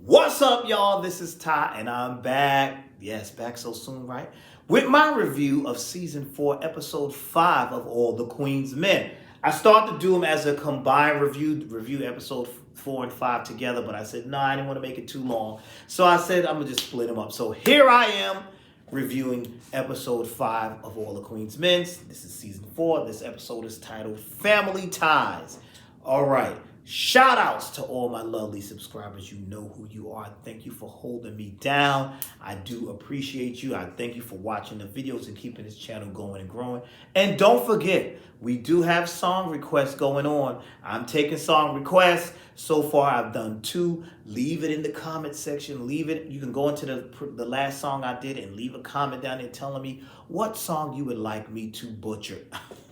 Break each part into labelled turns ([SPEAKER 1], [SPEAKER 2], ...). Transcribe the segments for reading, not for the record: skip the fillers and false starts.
[SPEAKER 1] What's up, y'all? This is Ty, and I'm back. Yes, back so soon, right? With my review of season 4, episode 5 of All the Queen's Men. I started to do them as a combined review episode 4 and 5 together, but I said, no, I didn't want to make it too long. So I said, I'm going to just split them up. So here I am reviewing episode 5 of All the Queen's Men. This is season 4. This episode is titled Family Ties. All right. Shout outs to all my lovely subscribers. You know who you are. Thank you for holding me down. I do appreciate you. I thank you for watching the videos and keeping this channel going and growing. And don't forget, we do have song requests going on. I'm taking song requests. So far, I've done 2. Leave it in the comment section. Leave it. You can go into the last song I did and leave a comment down there telling me what song you would like me to butcher.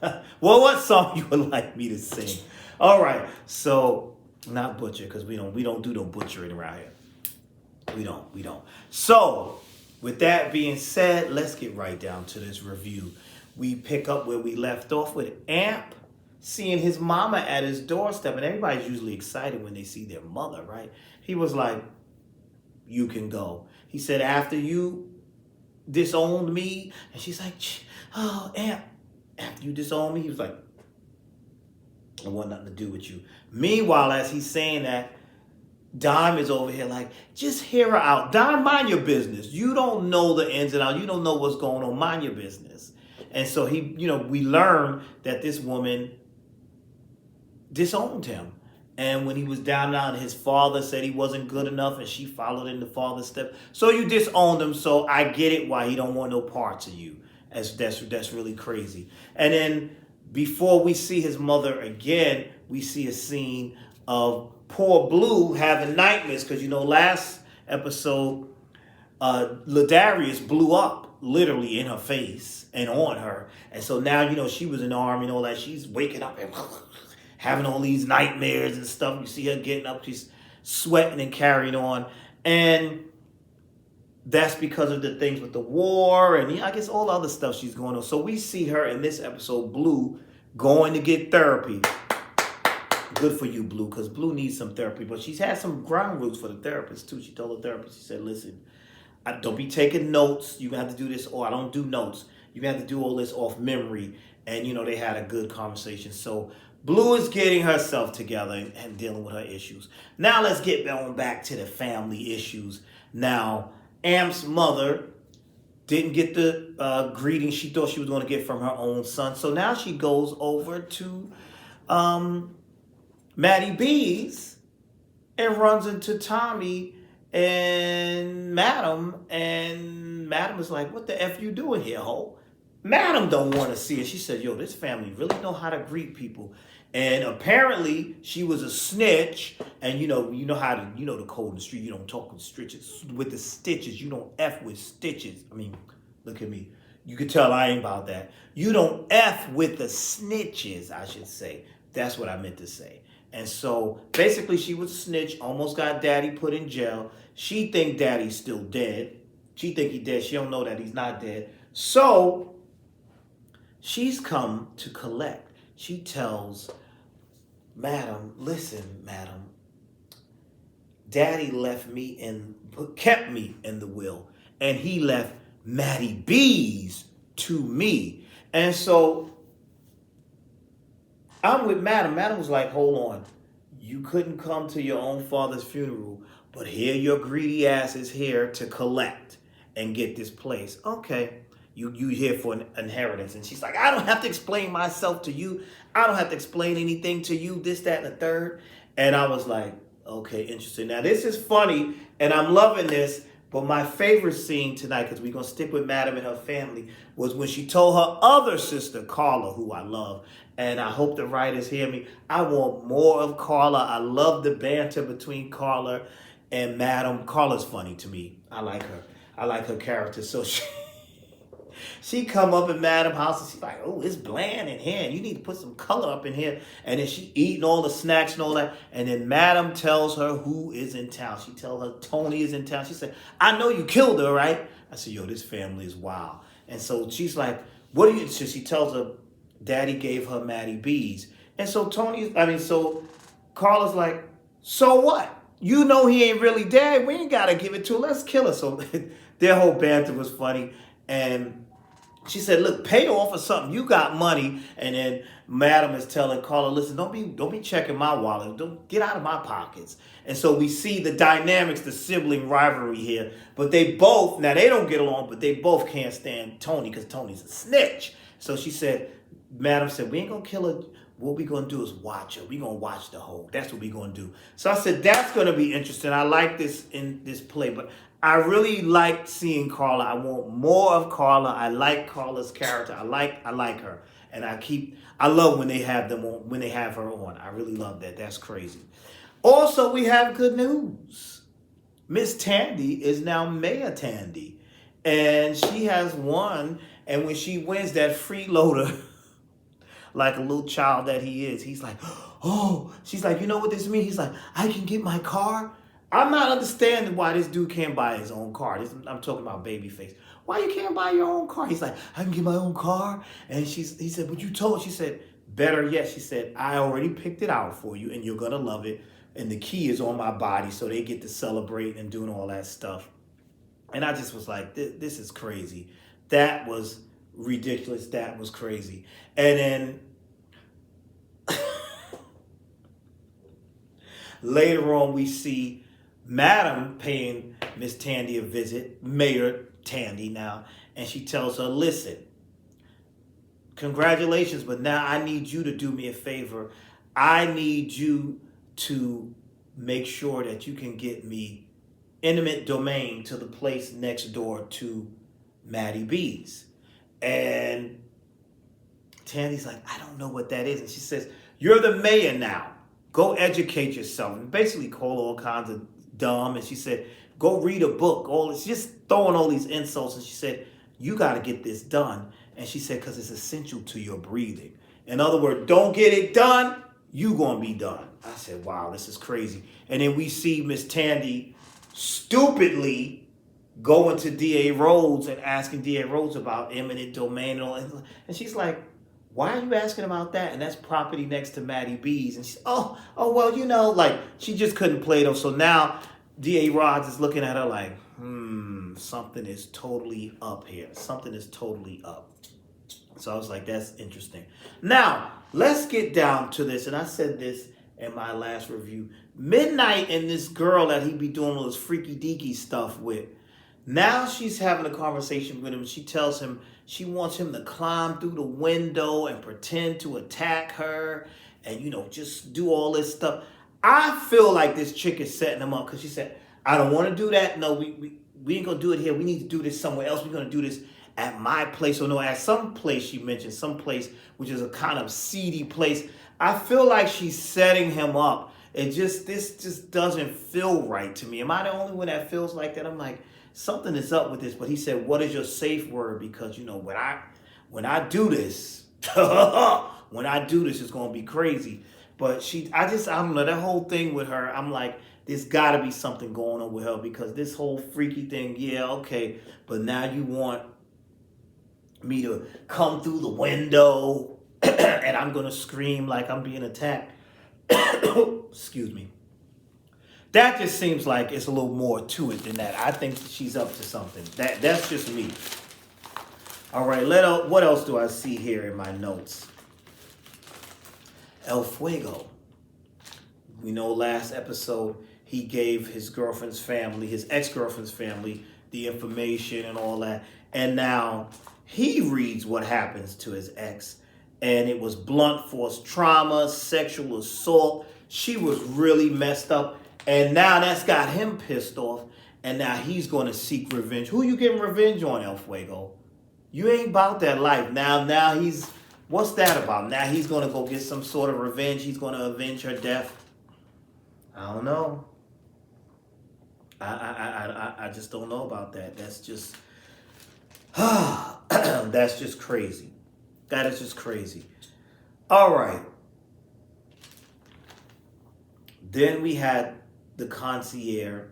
[SPEAKER 1] Well, what song you would like me to sing. All right, so not butcher because we don't do no butchering around here. We don't. So with that being said, let's get right down to this review. We pick up where we left off with Amp seeing his mama at his doorstep, and everybody's usually excited when they see their mother, right? He was like, "You can go." He said, "After you disowned me," and she's like, "Oh, Amp, after you disowned me," he was like, I want nothing to do with you. Meanwhile, as he's saying that, Dime is over here like, just hear her out. Dime, mind your business. You don't know the ins and outs. You don't know what's going on. Mind your business. And so we learn that this woman disowned him. And when he was down and out, his father said he wasn't good enough, and she followed in the father's step. So you disowned him. So I get it why he don't want no parts of you. That's really crazy. And then before we see his mother again, we see a scene of poor Blue having nightmares because, last episode, Ladarius blew up literally in her face and on her. And so now, she was in the army and all that. She's waking up and having all these nightmares and stuff. You see her getting up. She's sweating and carrying on. And that's because of the things with the war and I guess all the other stuff she's going on. So we see her in this episode, Blue, going to get therapy. Good for you, Blue, because Blue needs some therapy. But she's had some ground rules for the therapist, too. She told the therapist, she said, listen, don't be taking notes. You're going to have to do this, or I don't do notes. You're going to have to do all this off memory. And, they had a good conversation. So Blue is getting herself together and dealing with her issues. Now let's get going back to the family issues. Now, Amp's mother didn't get the greeting she thought she was going to get from her own son. So now she goes over to Maddie B's and runs into Tommy and Madam. And Madam is like, what the F you doing here, ho? Madam don't want to see it. She said, yo, this family really know how to greet people. And apparently she was a snitch. And you know how to, the code in the street. You don't talk with stitches. With the stitches, you don't F with stitches. I mean, look at me. You can tell I ain't about that. You don't F with the snitches, I should say. That's what I meant to say. And so basically she was a snitch, almost got Daddy put in jail. She think Daddy's still dead. She think he dead. She don't know that he's not dead. So she's come to collect. She tells Madam, listen, Madam, Daddy kept me in the will, and he left Maddie B's to me. And so I'm with Madam. Madam was like, hold on. You couldn't come to your own father's funeral, but here your greedy ass is here to collect and get this place. Okay. You here for an inheritance. And she's like, I don't have to explain myself to you. I don't have to explain anything to you, this, that, and the third. And I was like, okay, interesting. Now, this is funny, and I'm loving this, but my favorite scene tonight, because we're going to stick with Madam and her family, was when she told her other sister, Carla, who I love, and I hope the writers hear me, I want more of Carla. I love the banter between Carla and Madam. Carla's funny to me. I like her. I like her character. So she come up in Madam house and she's like, oh, it's bland in here. You need to put some color up in here. And then she eating all the snacks and all that. And then Madam tells her who is in town. She tells her Tony is in town. She said, I know you killed her, right? I said, yo, this family is wild. And so she's like, what do you, so she tells her Daddy gave her Maddie B's. And so so Carla's like, so what? You know he ain't really dead. We ain't gotta give it to her. Let's kill her. So their whole banter was funny. And she said, "Look, pay off or something. You got money." And then Madam is telling Carla, "Listen, don't be checking my wallet. Don't get out of my pockets." And so we see the dynamics, the sibling rivalry here. But they both, now they don't get along, but they both can't stand Tony because Tony's a snitch. So she said, Madam said, "We ain't gonna kill her. What we gonna do is watch her. We gonna watch the whole. That's what we gonna do." So I said, that's gonna be interesting. I like this in this play, but I really like seeing Carla. I want more of Carla. I like Carla's character. I like her, and I love when they have them on, when they have her on. I really love that. That's crazy. Also, we have good news. Miss Tandy is now Mayor Tandy, and she has won. And when she wins, that freeloader, like a little child that he is, he's like, "Oh," she's like, "You know what this means?" He's like, "I can get my car." I'm not understanding why this dude can't buy his own car. I'm talking about Babyface. Why you can't buy your own car? He's like, "I can get my own car." And he said, "But you told," she said, "Better yet," she said, "I already picked it out for you and you're gonna love it. And the key is on my body." So they get to celebrate and doing all that stuff. And I just was like, this is crazy. That was ridiculous. That was crazy. And then later on, we see Madam paying Miss Tandy a visit, Mayor Tandy now, and she tells her, "Listen, congratulations, but now I need you to do me a favor. I need you to make sure that you can get me intimate domain to the place next door to Maddie B's." And Tandy's like, "I don't know what that is." And she says, "You're the mayor now. Go educate yourself." And basically call all kinds of dumb. And she said, "Go read a book." All it's just throwing all these insults. And she said, "You got to get this done." And she said, "Because it's essential to your breathing." In other words, don't get it done, you gonna be done. I said, wow, this is crazy. And then we see Miss Tandy stupidly going to D.A. Rhodes and asking D.A. Rhodes about eminent domain. And she's like, "Why are you asking about that? And that's property next to Maddie B's." And she's, well, like she just couldn't play them. So now D.A. Rhodes is looking at her like, something is totally up here. Something is totally up. So I was like, that's interesting. Now, let's get down to this. And I said this in my last review. Midnight and this girl that he be doing all this freaky deaky stuff with. Now she's having a conversation with him. She tells him she wants him to climb through the window and pretend to attack her and, just do all this stuff. I feel like this chick is setting him up because she said, "I don't want to do that. No, we ain't going to do it here. We need to do this somewhere else. We're going to do this at my place." Or no, at some place she mentioned, some place which is a kind of seedy place. I feel like she's setting him up. This just doesn't feel right to me. Am I the only one that feels like that? I'm like, something is up with this. But he said, "What is your safe word? Because when I do this, when I do this, it's gonna be crazy." But I don't know, that whole thing with her, I'm like, there's gotta be something going on with her because this whole freaky thing, yeah, okay, but now you want me to come through the window and I'm gonna scream like I'm being attacked. Excuse me. That just seems like it's a little more to it than that. I think she's up to something. That's just me. All right, what else do I see here in my notes? El Fuego. We know last episode he gave his girlfriend's family, his ex-girlfriend's family, the information and all that. And now he reads what happens to his ex. And it was blunt force trauma, sexual assault. She was really messed up. And now that's got him pissed off. And now he's going to seek revenge. Who you getting revenge on, El Fuego? You ain't about that life. Now he's, what's that about? Now he's going to go get some sort of revenge. He's going to avenge her death. I don't know. I just don't know about that. That's just, that's just crazy. That is just crazy. All right. Then we had the concierge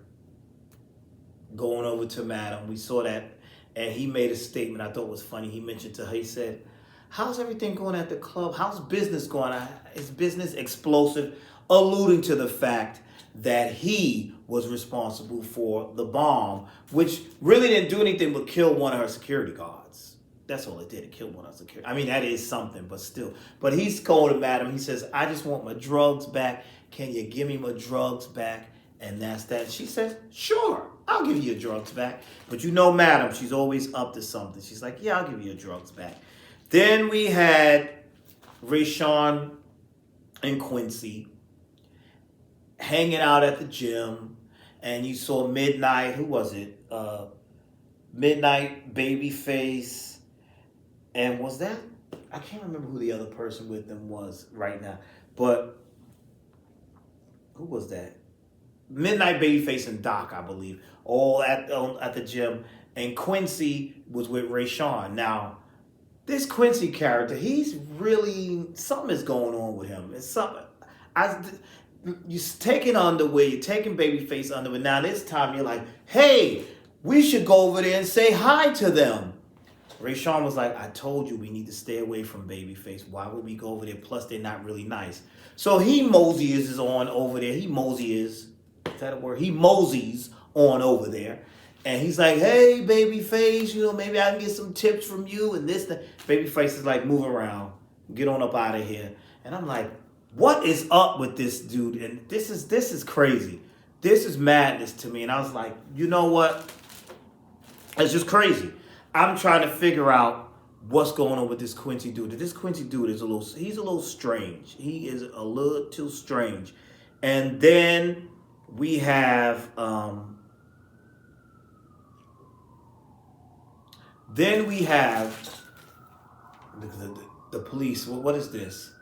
[SPEAKER 1] going over to Madam. We saw that, and he made a statement I thought was funny. He mentioned to her, he said, "How's everything going at the club? How's business going? Is business explosive?" alluding to the fact that he was responsible for the bomb, which really didn't do anything but kill one of her security guards. That's all it did. It killed one of her security. I mean, that is something, but still. But he's calling madam. He says, I just want my drugs back. Can you give me my drugs back? And that's that. She says, sure, I'll give you your drugs back. But you know, madam, she's always up to something. She's like, yeah, I'll give you your drugs back. Then we had Rayshawn and Quincy hanging out at the gym, and you saw Midnight. Who was it? Midnight, Babyface, and was that? I can't remember who the other person with them was right now, but who was that? Midnight, Babyface, and Doc, I believe, all at the gym, and Quincy was with Rayshawn. Now, this Quincy character, he's really, something is going on with him. It's something. You're taking underwear, you're taking Babyface underwear. Now this time you're like, hey, we should go over there and say hi to them. Rayshawn was like, I told you we need to stay away from Babyface. Why would we go over there? Plus, they're not really nice. So he moseys on over there. He moseys. Is that a word? He moseys on over there. And he's like, hey, Babyface, maybe I can get some tips from you and this. Babyface is like, move around. Get on up out of here. And I'm like, what is up with this dude? And this is crazy. This is madness to me. And I was like, you know what? It's just crazy. I'm trying to figure out what's going on with this Quincy dude. This Quincy dude is he's a little strange. He is a little too strange. And then we have the police. What is this?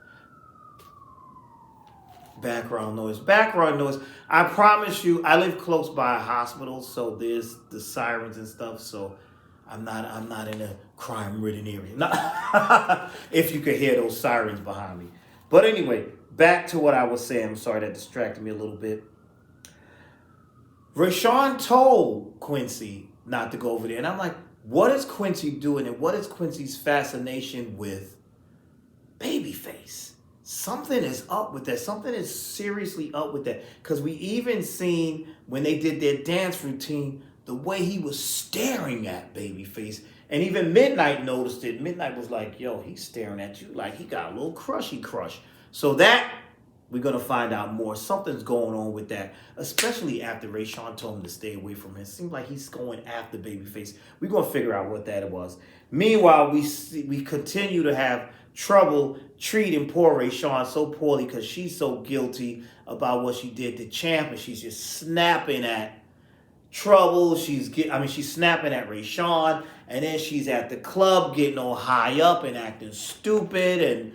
[SPEAKER 1] Background noise. I promise you, I live close by a hospital, so there's the sirens and stuff. So I'm not in a crime-ridden area. If you could hear those sirens behind me. But anyway, back to what I was saying. I'm sorry that distracted me a little bit. Rayshawn told Quincy not to go over there, and I'm like, what is Quincy doing, and what is Quincy's fascination with Babyface? Something is up with that. Something is seriously up with that. Because we even seen when they did their dance routine, the way he was staring at Babyface. And even Midnight noticed it. Midnight was like, yo, he's staring at you like he got a little crushy crush. So that, we're going to find out more. Something's going on with that. Especially after Rayshawn told him to stay away from him. It seems like he's going after Babyface. We're going to figure out what that was. Meanwhile, we continue to have trouble treating poor Rayshawn so poorly because she's so guilty about what she did to Champ, and she's just snapping at Trouble. She's snapping at Rayshawn, and then she's at the club getting all high up and acting stupid and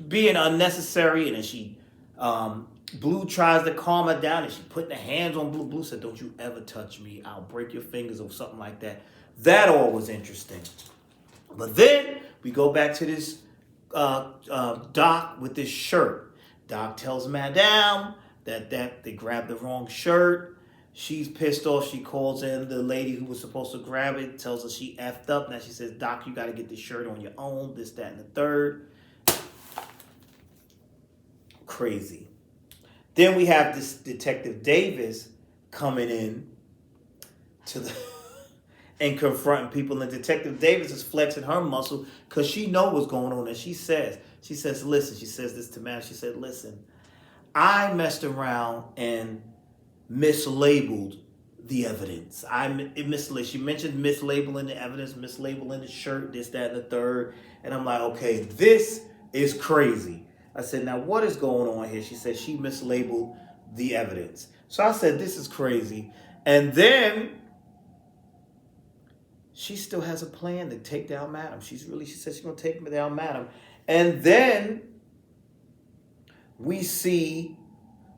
[SPEAKER 1] being unnecessary, and then she Blue tries to calm her down, and she putting her hands on Blue. Blue said, don't you ever touch me, I'll break your fingers or something like that. That all was interesting. But then we go back to this Doc with this shirt. Doc tells Madame that they grabbed the wrong shirt. She's pissed off. She calls in the lady who was supposed to grab it, tells her she effed up. Now she says, Doc, you got to get this shirt on your own, this, that, and the third. Crazy. Then we have this Detective Davis coming in to the and confronting people. And Detective Davis is flexing her muscle because she knows what's going on. And she says, listen, she says this to Matt. She said, listen, I messed around and mislabeled the evidence. She mentioned mislabeling the evidence, mislabeling the shirt, this, that, and the third. And I'm like, okay, this is crazy. I said, now what is going on here? She said she mislabeled the evidence. So I said, this is crazy. And then she still has a plan to take down Madam. She said she's going to take down Madam. And then we see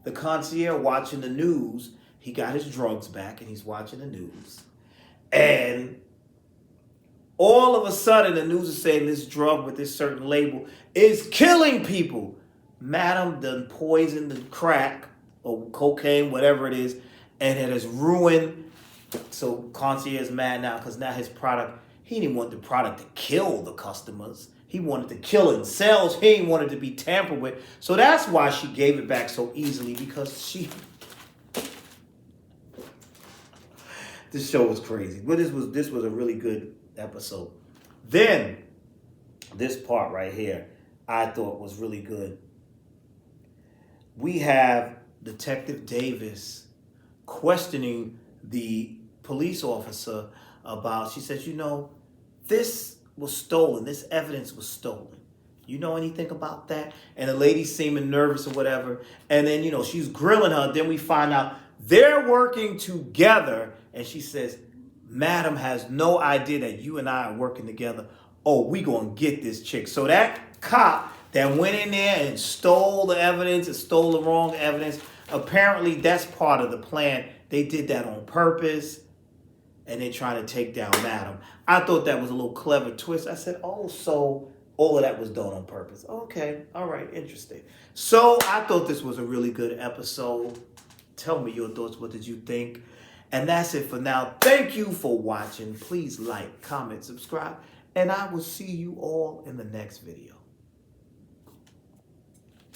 [SPEAKER 1] the concierge watching the news. He got his drugs back and he's watching the news. And all of a sudden, the news is saying this drug with this certain label is killing people. Madam done poisoned the crack or cocaine, whatever it is, and it has ruined. So concierge is mad now because now his product, he didn't want the product to kill the customers. He wanted to kill it in cells. He ain't wanted to be tampered with. So that's why she gave it back so easily, because she... This show was crazy. But this was a really good episode. Then, this part right here, I thought was really good. We have Detective Davis questioning the police officer about, she says, this was stolen. This evidence was stolen. You know anything about that? And the lady seeming nervous or whatever. And then, she's grilling her. Then we find out they're working together. And she says, Madam has no idea that you and I are working together. Oh, we gonna get this chick. So that cop that went in there and stole the evidence and stole the wrong evidence, apparently that's part of the plan. They did that on purpose. And they're trying to take down Madam. I thought that was a little clever twist. I said, oh, so all of that was done on purpose. Okay, all right, interesting. So I thought this was a really good episode. Tell me your thoughts. What did you think? And that's it for now. Thank you for watching. Please like, comment, subscribe. And I will see you all in the next video.